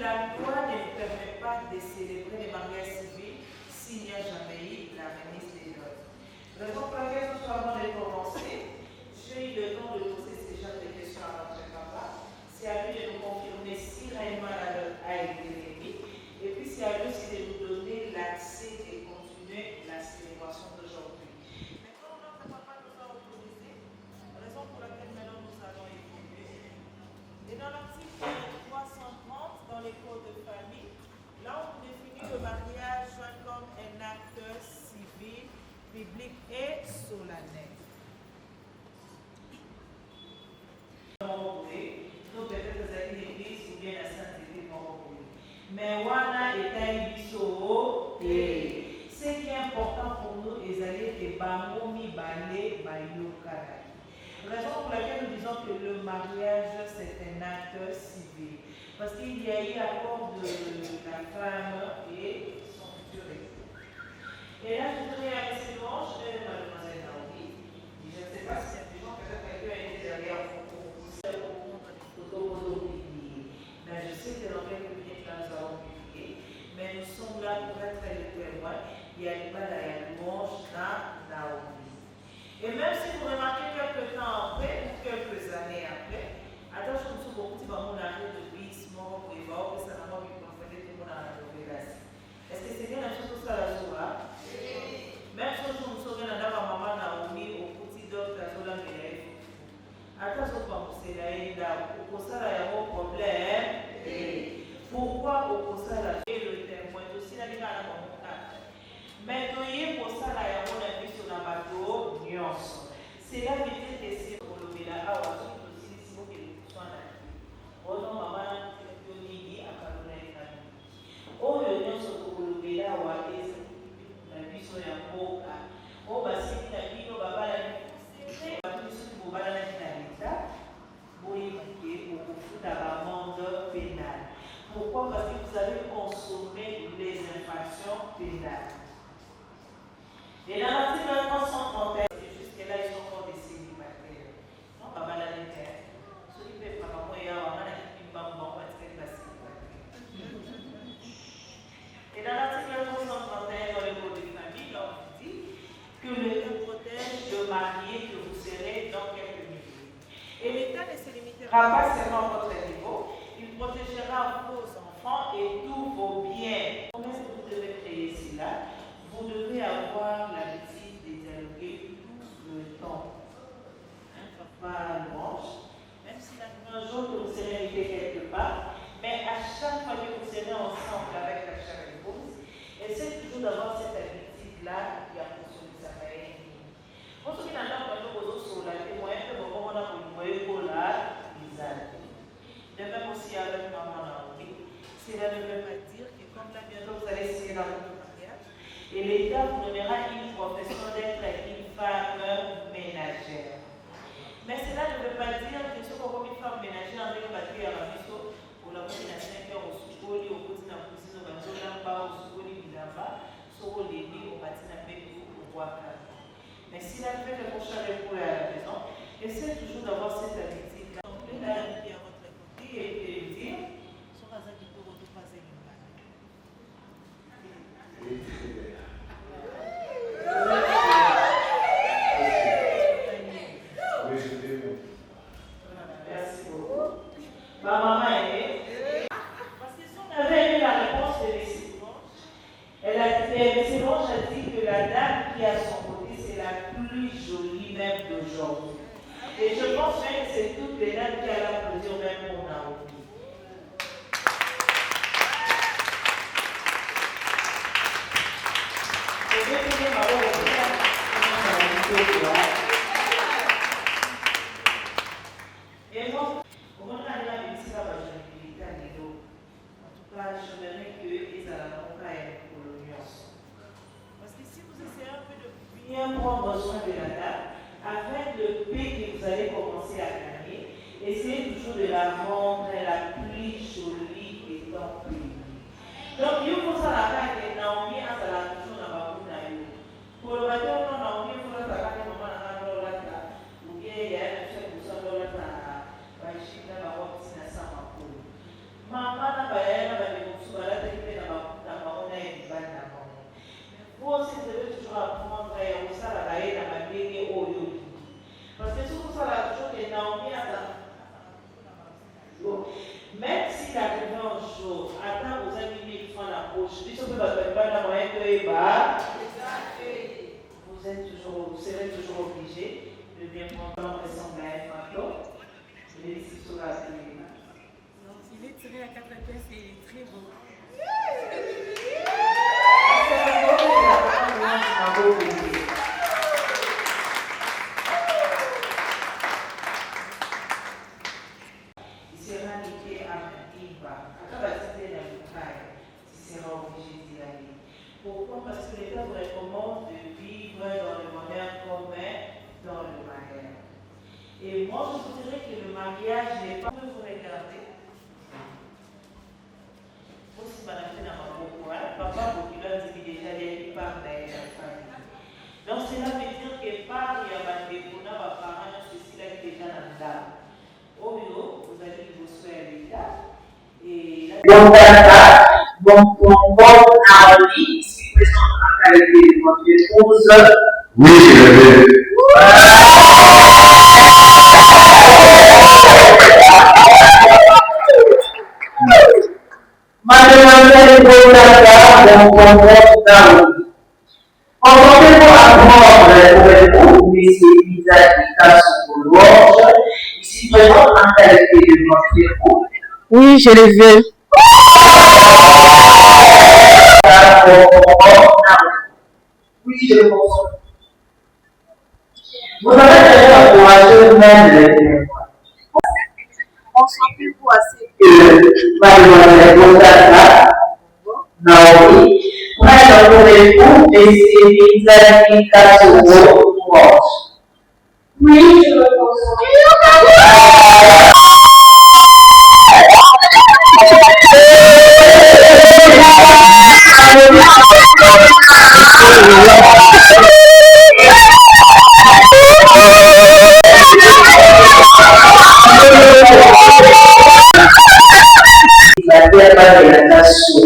la loi ne permet pas de célébrer les mariages civils s'il n'y a jamais eu la remise des noces. Raison pour laquelle nous avons commencé, j'ai eu le temps de poser ce genre de questions à notre papa. C'est à lui de nous confirmer si réellement la loi a été remise. Et puis c'est à lui aussi de nous donner l'accès de continuer la célébration d'aujourd'hui. Maintenant, notre papa nous a autorisé, raison pour laquelle maintenant nous allons évoluer. Et dans l'article 330, dans les codes de famille, là on définit le mariage comme un acte civil, public et solennel. Nous peut-être à l'église ou bien à Sainte-Église, mais voilà est un biseau. Ce qui est important pour nous, c'est d'aller de Bangomi Balé Bayokara. Raison pour laquelle nous disons que le mariage c'est un acte civil. Parce qu'il y a eu l'accord de la femme et son futur époux. Et là, je voudrais arrêter louange de mademoiselle Naomi. Je ne sais pas si c'est toujours peut-être quelqu'un a été derrière pour mais je sais que dans quelques minutes, là, nous allons publier. Mais nous sommes là pour être les témoins. Il y a pas la louange dans Naomi. Et même si vous remarquez quelques temps après, ou quelques années après, attention, nous sommes beaucoup de arrêt de bis, mort, et va, que ça n'a pas vu qu'on fait tout le monde à la nouvelle. Est-ce que c'est bien la chose que ça la joie? Même chose que nous sommes dans la maman Naomi, au petit docteur, à Zola Mélève. Attention, comme c'est là, au Kosala, il y a un problème. Pourquoi au Kosala, le témoin aussi, la vie à la maman? Mais nous y pour ça, il y a un avis sur la bateau, c'est la vitesse de ces colombiens à Washington aussi, si vous voulez que soit là. Oh non, maman, tu as dit à Caroline. Oh, le nom sur le colombien à Washington, la vie sur la boca. Oh, bah, c'est la vie, on va pas la vie. C'est la vie sur le bas de l'État. Oui, pour foutre la amende pénale. Pourquoi? Parce que vous avez consommé les infractions pénales. Et dans l'article 331, jusque-là, ils sont encore des célibataires. Non, pas mal à l'intérieur. Ceux qui peuvent pas moi, il y a un qui va être célibataire. Et dans l'article 331, dans le code de famille, là, on dit que l'État protège le marié que vous serez dans quelques minutes. Et l'État ne se limitera pas seulement à votre niveau, il protégera vos enfants et tous vos biens. Comment est-ce que vous devez créer cela? Vous devez avoir l'habitude de dialoguer tout le temps. Pas louange, même si un jour que vous serez invité quelque part, mais à chaque fois que vous serez ensemble avec la chère épouse, essayez toujours d'avoir cette habitude-là qui a fonctionné sa carrière. Vous savez, dans la voiture, vous avez sur la témoin, que vous avez pour le là, de même aussi avec maman Naomi, cela ne veut pas dire que comme là bientôt vous allez essayer dans votre mariage, et l'État vous donnera une profession d'être une femme ménagère. Mais cela ne veut pas dire que ce qu'on une femme ménagère, on va battre à la maison pour la cousine à 5 heures au soukoli, au cousine à cousine, au bateau là-bas, au soukoli, bilamba, sur au débit, au matin à paix, pour pouvoir calmer. Mais si la fait le prochain recours à la maison, essayez toujours d'avoir cette habitude-là. Donc, là, qui est à votre côté et dire, sur un qui peut retrouver une balle. Merci beaucoup. Ma maman est parce que si on avait eu la réponse de M. Longe a dit que la dame qui est à son côté, c'est la plus jolie même d'aujourd'hui. Et je pense même que c'est toutes les dames qui allaient applaudir même pour Naomi. Je vais finir ma et moi, comment on a la visite à la génétique à Nilo? En tout cas, je verrai qu'ils allaient avoir une colonie. Parce que si vous essayez un peu de bien prendre soin de la dame, avec le paix que vous allez commencer à gagner, essayez toujours de la rendre la plus jolie et tant plus. Donc, il faut ça la faire que Naomi a la toujours dans la boue d'ailleurs. Pour le bateau, Naomi, il faut la faire que maman a la là. Ou bien il y a un chef pour ça, là, maman n'a pas serez toujours obligé de bien prendre ressembler à un manteau. Je vais ici sur la télé. Donc, il est tiré à 4 pièces et il est très beau. Il sera indiqué à Iba. Après, c'était la boucaille. Il sera obligé d'y aller. Pourquoi? Parce que l'État vous recommande de vivre dans le modèle commun, dans le mariage. Et moi, je vous dirais que le mariage n'est pas. Vous regardez. Aussi, madame, c'est dans ma beaucoup. Papa, beaucoup, il a dit déjà, il part dans la famille. Donc, cela veut dire que par il y a des parents, ceci là qui est déjà dans l'âme. Au bureau, vous allez vous souhaiter à l'État. Et là, oui, je le veux. Mademoiselle Botata, mon convoi d'Aoudi. Entendez-vous apprendre pour monsieur Isaac sur l'orge, ici présent en qualité de notre époux? Oui, je le veux. Oui, je le comprends. Vous avez déjà encouragé même les témoins. On s'en fait pour assez. Mademoiselle Botata, Naomi, prête pour l'époux et c'est Isaac sur l'orge. Oui, je le comprends. La terre de la nation.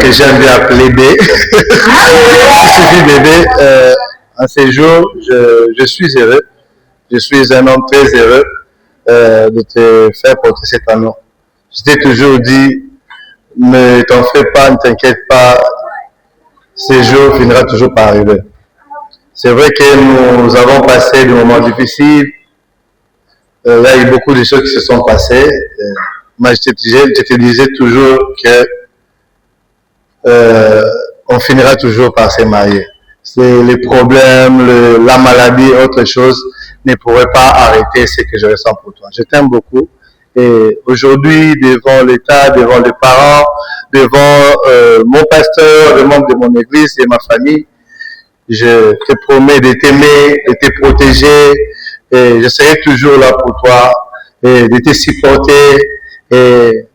Que j'aime bien appeler B. Je suis bébé. En ces jours, je suis heureux. Je suis un homme très heureux de te faire porter cet anneau. Je t'ai toujours dit, ne t'en fais pas, ne t'inquiète pas, ces jours finira toujours par arriver. C'est vrai que nous avons passé des moments difficiles. Il y a eu beaucoup de choses qui se sont passées. Moi, je te disais toujours que on finira toujours par se marier. C'est les problèmes, la maladie, autre chose ne pourrait pas arrêter ce que je ressens pour toi. Je t'aime beaucoup. Et aujourd'hui, devant l'État, devant les parents, devant mon pasteur, le membre de mon église et ma famille, je te promets de t'aimer, de te protéger, et je serai toujours là pour toi, et de te supporter. Et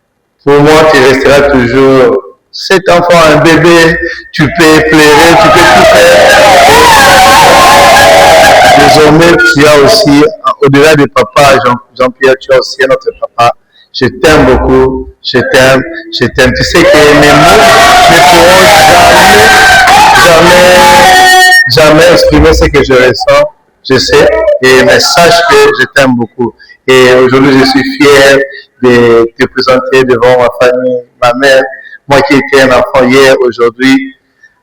pour moi, tu resteras toujours cet enfant, un bébé, tu peux pleurer, tu peux tout faire. Désormais, tu as aussi, au-delà de papa, Jean-Pierre, tu as aussi un autre papa. Je t'aime beaucoup, je t'aime, je t'aime. Tu sais que mes mots ne pourront jamais exprimer ce que je ressens, je sais, mais sache que je t'aime beaucoup. Et aujourd'hui, je suis fier de te présenter devant ma famille, ma mère. Moi qui étais un enfant hier, aujourd'hui,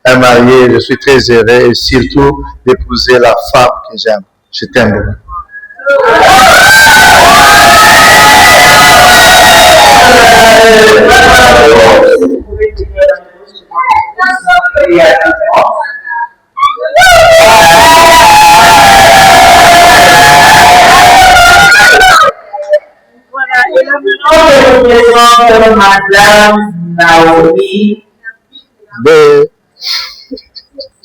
un marié, je suis très heureux et surtout d'épouser la femme que j'aime. Je t'aime beaucoup. Vous pouvez tenir la pause. Et attention. Voilà, et là maintenant, je vous présente Madame Naomi B.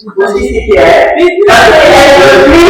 aussi c'était elle. Naomi.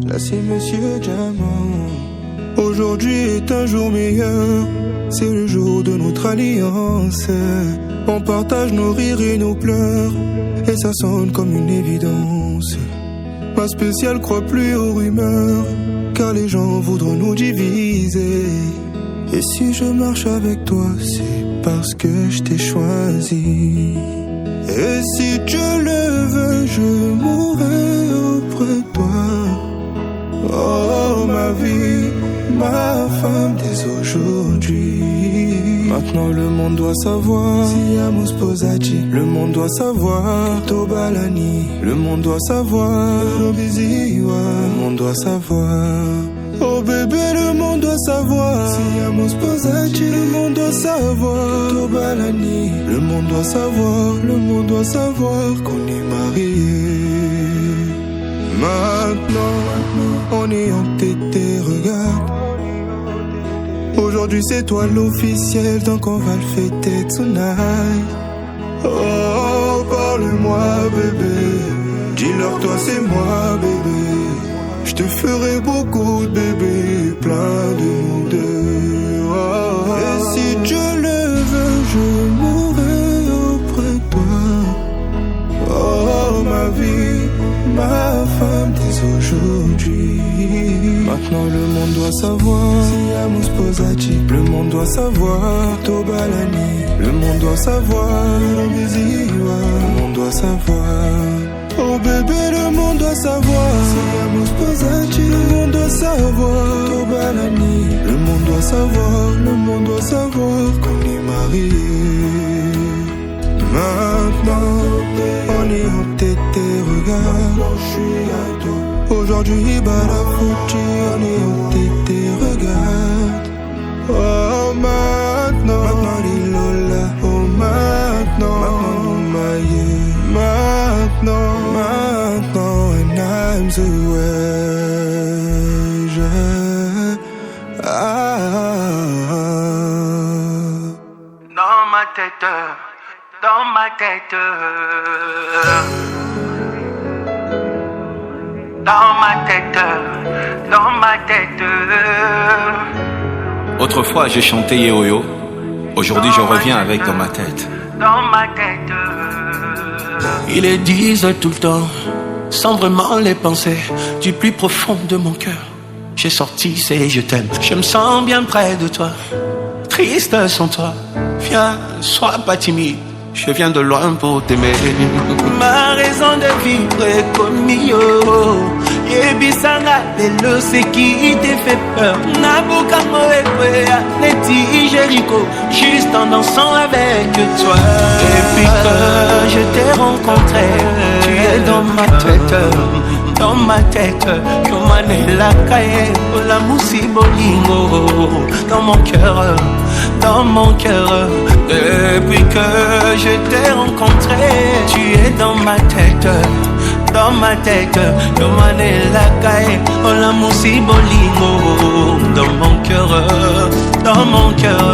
Là c'est Monsieur Diamant. Aujourd'hui est un jour meilleur. C'est le jour de notre alliance. On partage nos rires et nos pleurs. Et ça sonne comme une évidence. Ma spéciale croit plus aux rumeurs, car les gens voudront nous diviser. Et si je marche avec toi, c'est parce que je t'ai choisi. Et si Dieu le veut, je mourrai auprès de toi. Oh ma vie, ma femme dès aujourd'hui. Maintenant le monde doit savoir. Siamo sposati, le monde doit savoir. Tobalani, le monde doit savoir. Robiziwa, le monde doit savoir. Oh bébé, le monde doit savoir. Siamo sposati, le monde doit savoir. Tobalani, le monde doit savoir. Le monde doit savoir qu'on est mariés. Maintenant, on est entêté, regarde. Aujourd'hui Aujourd'hui c'est toi l'officiel, donc on va le fêter tonight. Oh, parle-moi bébé, dis-leur toi c'est moi bébé. Je te ferai beaucoup de bébés, plein de nous deux. Oh, et si Dieu le veut, je mourrai auprès de toi. Oh ma vie, ma femme dès aujourd'hui. Maintenant le monde doit savoir, Siamos Posati. Le monde doit savoir, Tobalani. Le monde doit savoir, Lombiziwa. Le monde doit savoir. Oh bébé, le monde doit savoir, Siamos Posati. Le monde doit savoir, Tobalani. Le monde doit savoir, le monde doit savoir qu'on est mariés. Maintenant, on est en tété, regarde, je suis à toi. Aujourd'hui, Barafouti, on est en tété, regarde. Oh, maintenant, Lilola, oh, maintenant, Maïe, maintenant, and I'm the Dans ma tête, dans ma tête, dans ma tête. Autrefois j'ai chanté Yehoyo, aujourd'hui je reviens avec dans ma tête. Dans ma tête. Ils les disent tout le temps, sans vraiment les penser, du plus profond de mon cœur. J'ai sorti c'est je t'aime, je me sens bien près de toi, triste sans toi. Viens, sois pas timide, je viens de loin pour t'aimer. Ma raison de vivre est comme yo. Yebisanga, lelo c'est qui te fait peur. Nabuka Moekwea, Neti Jericho, juste en dansant avec toi. Depuis que je t'ai rencontré, tu es dans ma tête. Dans ma tête, Yomane la kaye, la moussi bolingo. Dans mon cœur, dans mon cœur. Depuis que je t'ai rencontré, tu es dans ma tête. Dans ma tête, Yomane la kaye, la moussi bolingo. Dans mon cœur, dans mon cœur.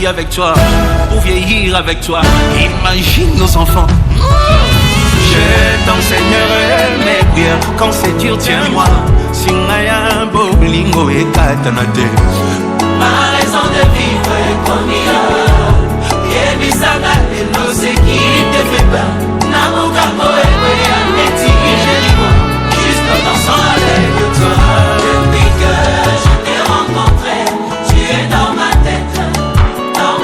Avec toi, pour vieillir avec toi, imagine nos enfants. Je t'enseignerai mes prières, quand c'est dur tiens-moi. Singaya bolingo et katanate. Ma raison de vivre est comme yo. Yebisanga lelo c'est qui te fait peur. Nabuka Moekwea, Neti Jericho, juste en dansant avec toi. Depuis que je t'ai rencontré, tu es dans ma tête. Dans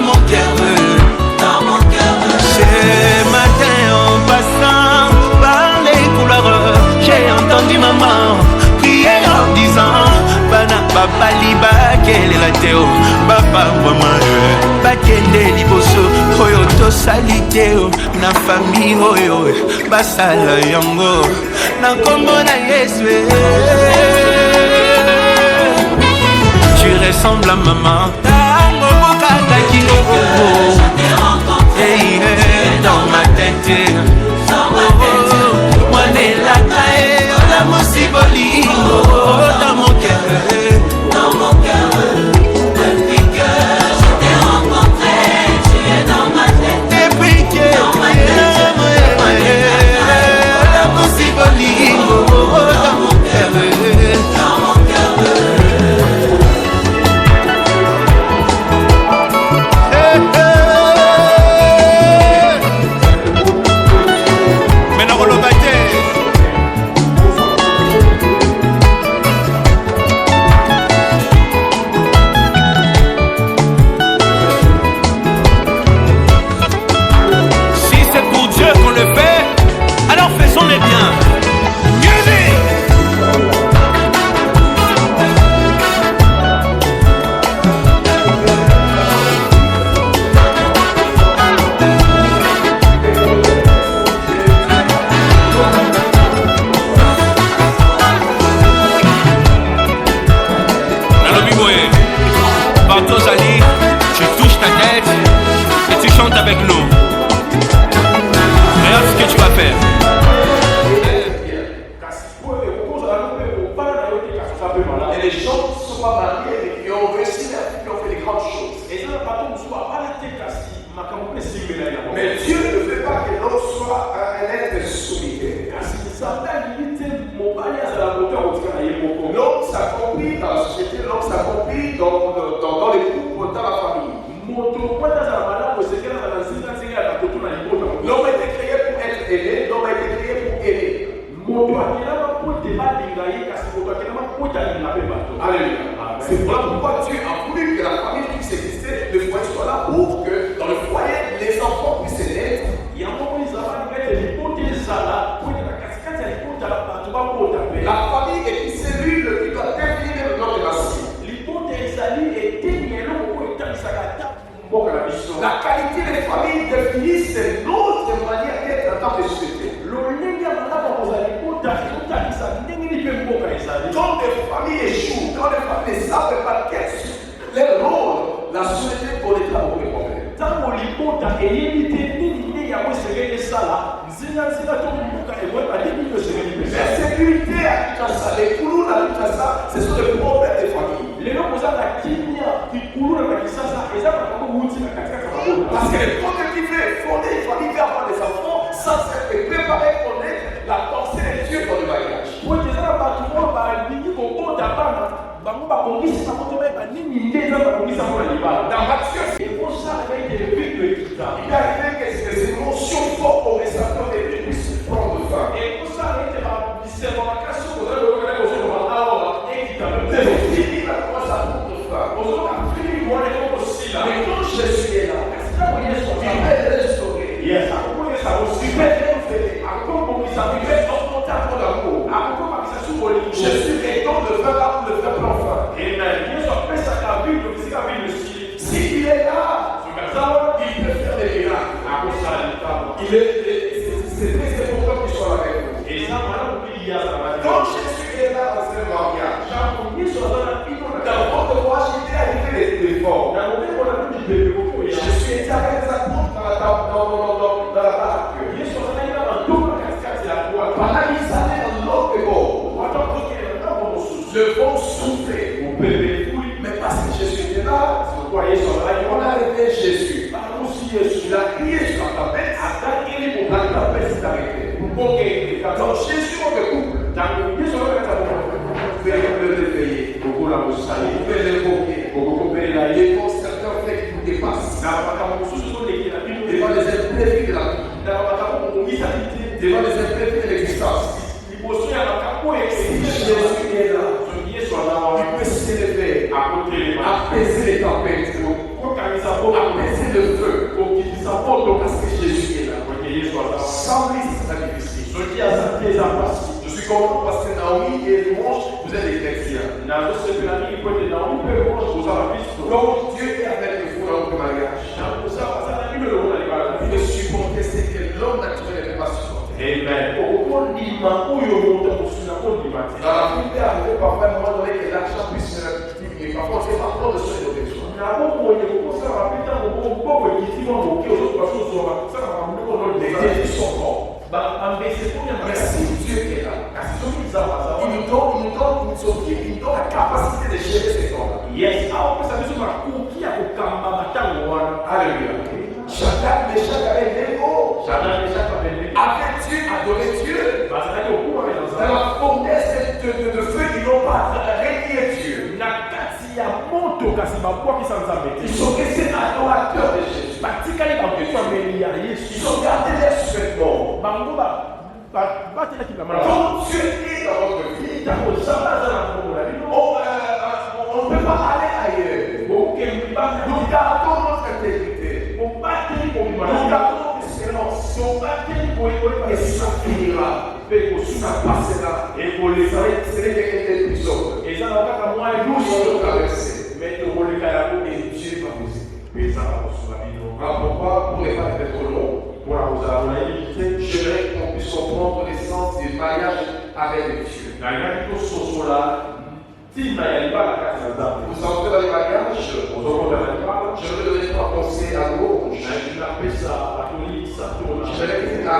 mon cœur, dans mon cœur. Ce matin en passant par les couloirs, j'ai entendu maman prier en disant Bana papa liba quelle est la théo, papa maman bakende liboso oyo to saliteo na famille oyo basala yango na kombo na Yesu. Tu ressembles à maman. Dans ma tête, moi n'est la caille, la moussi dans mon cœur, dans mon cœur. Depuis que je t'ai rencontré, tu es dans ma tête. Depuis que dans ma tête, la moussi dans mon cœur, dans mon cœur. avec nous. Regarde ce que tu vas faire. Et les gens qui ne sont pas mariés et qui ont réussi la vie, qui ont fait des grandes choses. Mais Dieu ne veut pas que l'homme soit un être soumis. L'homme s'accomplit dans la société, l'homme s'accomplit dans les groupes, dans la famille. L'homme a été créé pour être aimé, l'homme a été créé pour aimer. Alléluia. C'est pourquoi Dieu a voulu que la famille puisse exister, le foyer soit là pour que dans le foyer, les enfants puissent naître. La famille est une cellule qui doit définir notre nation. La qualité des familles définissent notre manière d'être dans les sociétés. Quand les familles échouent, quand les familles ne savent pas quel est leur rôle, la société connaîtra beaucoup de problèmes. La sécurité à Kinshasa, les coulous à Kinshasa, ce sont des problèmes des familles. Parce que les problèmes qui veulent fonder une famille, veulent avoir des enfants, sans être préparés à connaître la pensée de Dieu dans le mariage. Dans Matthieu, il est arrivé que ces émotions fortes au restaurant et puissent prendre fin. Mais quand Jésus est là, il va restaurer. Jésus est dans le vin là pour le faire prendre fin. S'il est là, il peut faire des miracles. C'est très important qu'il soit avec nous. Quand Jésus est là dans ce mariage, dans votre voyage, il est arrivé les forts. Jésus était avec les apôtres dans la barque. Pendant qu'ils allaient dans l'autre bord, le vent soufflait. Mais parce que Jésus était là, on a arrivé Jésus. Il a crié sur la tempête. La tempête s'est arrêtée. Donc Jésus en couple. Vous pouvez le réveiller. Vous pouvez l'évoquer. Les concertants fait qu'il vous dépasse. Devant les imprévus de la vie. Devant les imprévus de l'existence. Si Jésus est là, il peut s'élever, apaiser les tempêtes, apaiser le feu, parce que Jésus est là. Sans lui, c'est très difficile. Je suis content parce que Naomi et Louange, vous êtes des chrétiens. Donc Dieu est avec vous dans votre mariage. Il ne supporte ce que l'homme naturel ne peut pas supporter. Amen. Dans la vie, arrivé parfois à un moment donné que l'argent puisse diminuer. Parfois, on ne sait pas prendre soin de nos besoins. Les défis sont forts. Mais si Dieu est là, il nous donne la capacité de gérer ces temps-là. Alléluia. Shadrach, Meshach et Abednego avaient Dieu, adoré Dieu. Dans la fournaise de feu, ils n'ont pas régné Dieu. Ils sont restés adorateurs de Jésus. Ils ont gardé les sous-vêtements. Quand Dieu est dans votre vie, on ne peut pas aller ailleurs. Nous gardons notre intégrité. Nous gardons notre excellence. Et ça finira. Ça passera. Ce n'est qu'un épisode. Nous serons traversés. Et Dieu va vous aider. Alors pourquoi, pour ne pas être trop long, j'aimerais qu'on puisse comprendre l'essence du mariage avec Dieu. Vous entrez dans les mariages, je ne donnerai pas conseil à louange. Je vais dire à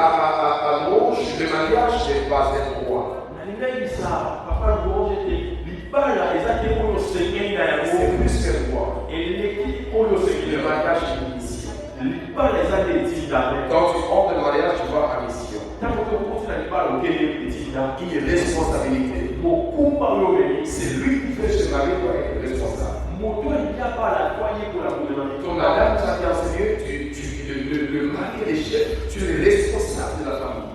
louange, le mariage n'est pas un droit. C'est plus qu'un droit. Le mariage est une mission. Quand tu rentres dans le mariage, tu vas à mission. Une responsabilité. C'est lui qui fait ce mari doit être responsable. Ton madame, tu as bien enseigné, le mari est chef, tu es responsable de la famille.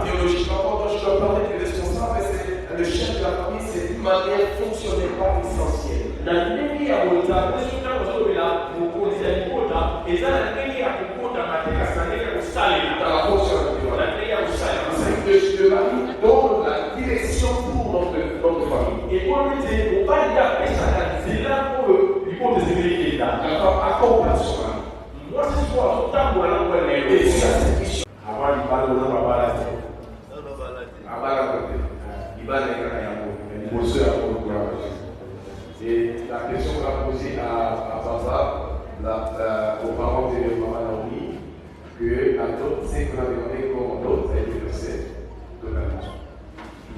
Théologiquement, quand je dois parler du responsable, c'est le chef de la famille, c'est une manière fonctionnelle, pas essentielle. Dans la fonction le mari donne la direction pour notre famille. Et pour lui dire, on va dire à c'est là pour le accompagner son mari. Moi, c'est quoi son temps pour aller et ça, c'est question. Avant, il parle de l'embalage. Il va aller et la question qu'on a posée à Papa, aux parents de Maman Naomi, que la note, c'est qu'on a demandé comme note a été versée de la note.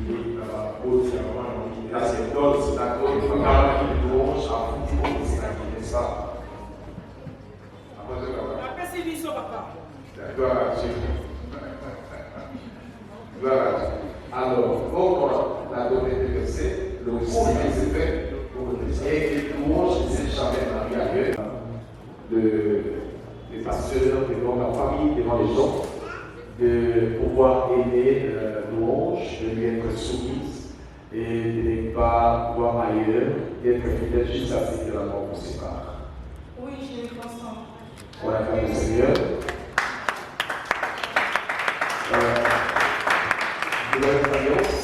Il est à la pause, à Maman Naomi. Là, c'est note, c'est la note, il faut qu'il louange à vous, c'est ça qui est ça. Après, c'est papa. Après, c'est lui, son papa. Gloire à Dieu. Gloire à Dieu. Alors, pourquoi la note a été versée, le signe s'est fait. Et les louanges ne s'est jamais marié ailleurs. Les pasteurs, devant la famille, devant les gens, de pouvoir aimer louange, de lui être soumise et de ne pas voir ailleurs, d'être fidèle juste à ce que la mort nous sépare. Oui, je le consens. On acclame le Seigneur. De l'expérience.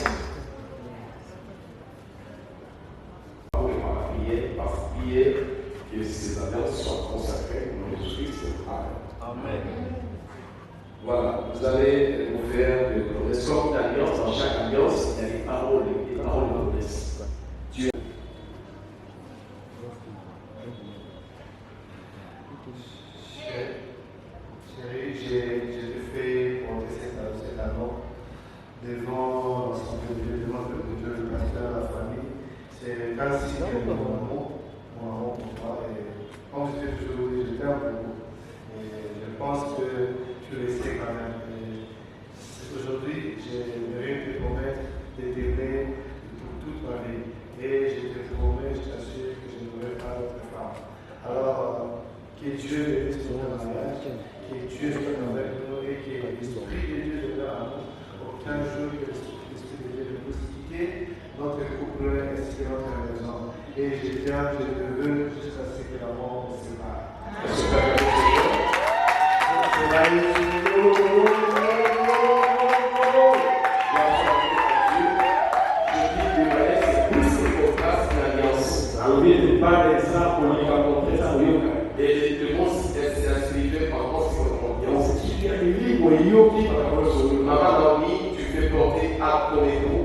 Que ces alliances soient consacrées au nom de Jésus-Christ. Amen. Voilà, vous allez vous faire de comme d'alliance. Dans chaque alliance, il y a des paroles de promesses. Dieu. Chérie, j'ai fait monter cet anneau devant l'ensemble de Dieu, devant le pasteur, la famille. C'est ainsi que mon amour pour toi. Et comme je t'ai toujours dit, je t'aime beaucoup. Et je pense que tu le sais quand même. Aujourd'hui, je vais te promettre de t'aimer pour toute ma vie. Et je te promets, je t'assure que je n'aurai pas d'autre femme. Alors, que Dieu bénisse ton mariage, que Dieu soit avec nous et que l'Esprit de Dieu demeure à nous. Aucun jour que l'Esprit de Dieu ne puisse quitter notre couple ainsi que notre maison. Et je t'aime, je te veux jusqu'à ce que la mort nous sépare. Maman Naomi, tu fais porter à ton époux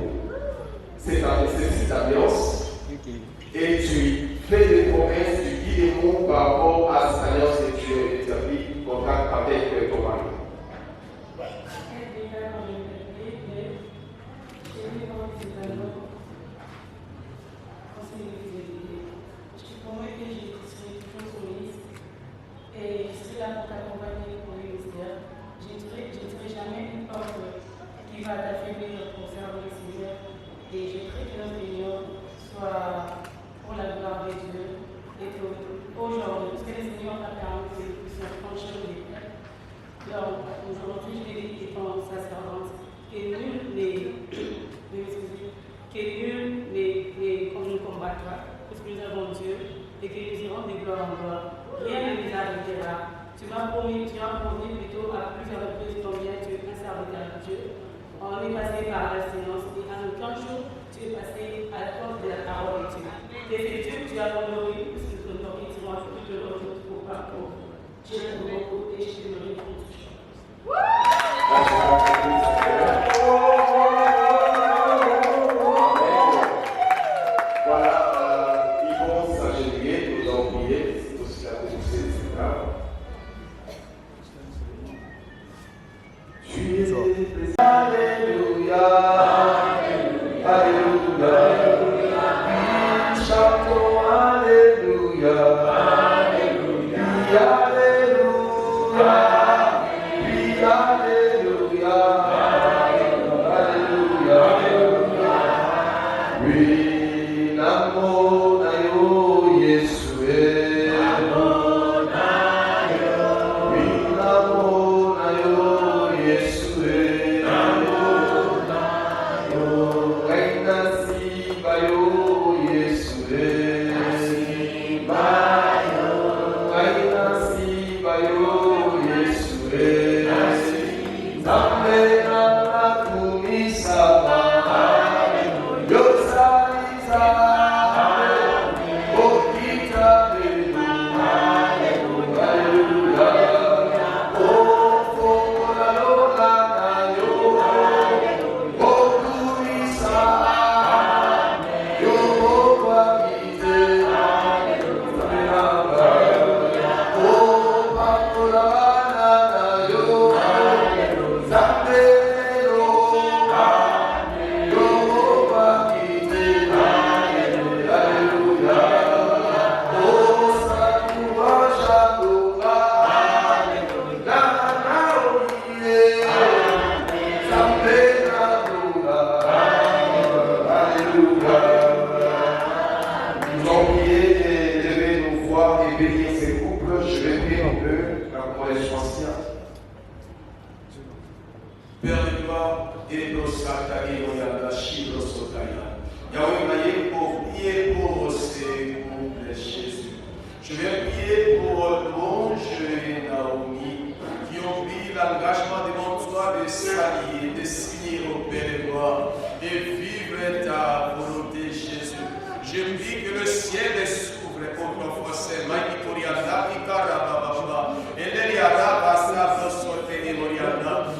cette alliance et tu fais des promesses, tu dis des mots par rapport à cette alliance que tu as établi contact avec ton mari. Je te promets que je serai toujours soumise et je serai là pour t'accompagner pour le ministère. Je ne serai jamais une porte qui va t'affaiblir pour servir le Seigneur. Et je prie que notre union soit pour la gloire de Dieu et qu'aujourd'hui, parce que le Seigneur a permis que nous puissions franchir les prêts. Donc, aujourd'hui, je vais dire étant sa servante, que nul ne combattra, parce que nous avons Dieu et que nous irons de gloire en gloire. Rien ne nous arrivera. Tu m'as promis plutôt à plusieurs reprises combien tu es un serviteur de Dieu. On est passé par la silence et en aucun jour tu es passé à la porte de la parole de Dieu. Tes Dieu, tu as honoré, parce que tu as honoré, tu m'as fait de l'autre pour parcours. Je t'aime beaucoup et je te remercie pour tout. Alléluia. Alléluia. Nous chantons Alléluia. Alléluia. Alléluia. Alléluia. Alléluia. Oui, l'amour na yo Yeshua. L'amour na yo. Oui, l'amour na yo Yeshua. L'amour na yo. Reina si ba yo Yeshua. Si ba yo. Reina si ba yo Yeshua. Zambe na kumisa ba. Je vais prier pour Longe et Naomi qui ont pris l'engagement devant toi de s'allier, de s'unir au Père et moi et vivre ta volonté, Jésus. Je prie que le ciel s'ouvre pour ton français.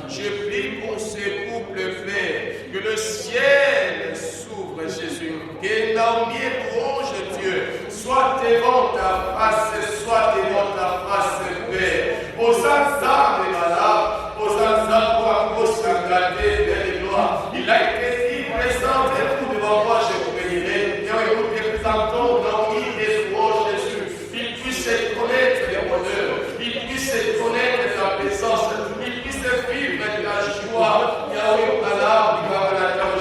Je prie pour ces couples frères que le ciel s'ouvre, Jésus. Que Naomi et Longe, Dieu, soit devant ta face, soit devant ta face, Père. Aux âmes et malades, aux âmes pour s'engager vers les gloires. Il a été dit, présentez-vous devant moi, je vous bénirai. Et nous présentons Naomi et Longe, Jésus. Il puisse connaître les bonheurs, il puisse connaître ta présence, il puisse vivre la joie. Yahweh, Allah,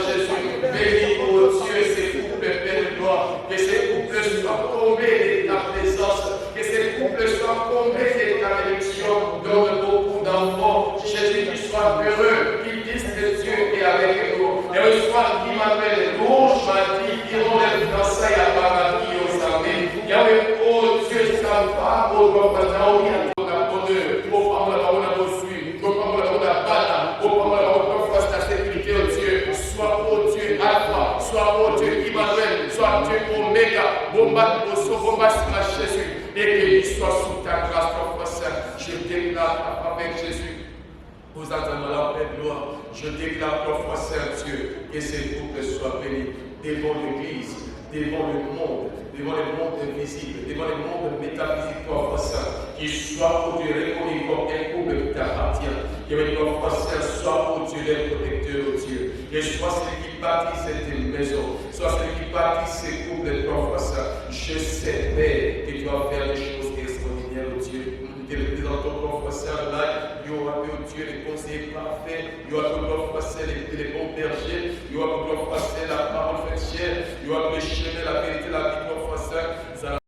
Jésus, béni, oh Dieu, ces couples, Père de gloire, que ces couples soient tombés de ta présence, que ces couples soient tombés de ta bénédiction, donne beaucoup d'enfants, Jésus, qui soit heureux, qui dise que Dieu est avec nous, et le soir qui m'appelle, Longe m'a dit, qui ont les fiançailles à paradis aux amis, Yahweh, oh Dieu, ça va, oh Naomi, oh bonheur, oh parole, oh la poursuite, oh parole, oh la bata, oh parole, oh ta sécurité, oh Dieu, soit oh Dieu, Alpha, soit oh Dieu, Emmanuel, soit Dieu, Oméga, bomba, Jésus, et qu'il soit sous ta grâce, ton frère. Je déclare avec Jésus, vous attendez la paix de gloire. Je déclare, ton frère, Dieu, que ces couples soient bénis devant l'Église, devant le monde invisible, devant le monde métaphysique, ton frère, qu'il soit au Dieu reconnu comme un couple qui t'appartient, que ton frère soit au Dieu le protecteur, au Dieu, et soit celui qui bâtit cette maison, soit celui qui bâtit ces couples, ton frère. Je sais, Père, que tu vas faire des choses extraordinaires, au Dieu. Nous te présentons ton frère là, il y aura, au Dieu, les conseillers parfaits, il y aura ton frère les bons bergers, il y aura ton frère la parole faite chère, il y aura le chemin, la vérité, la vie, ton frère.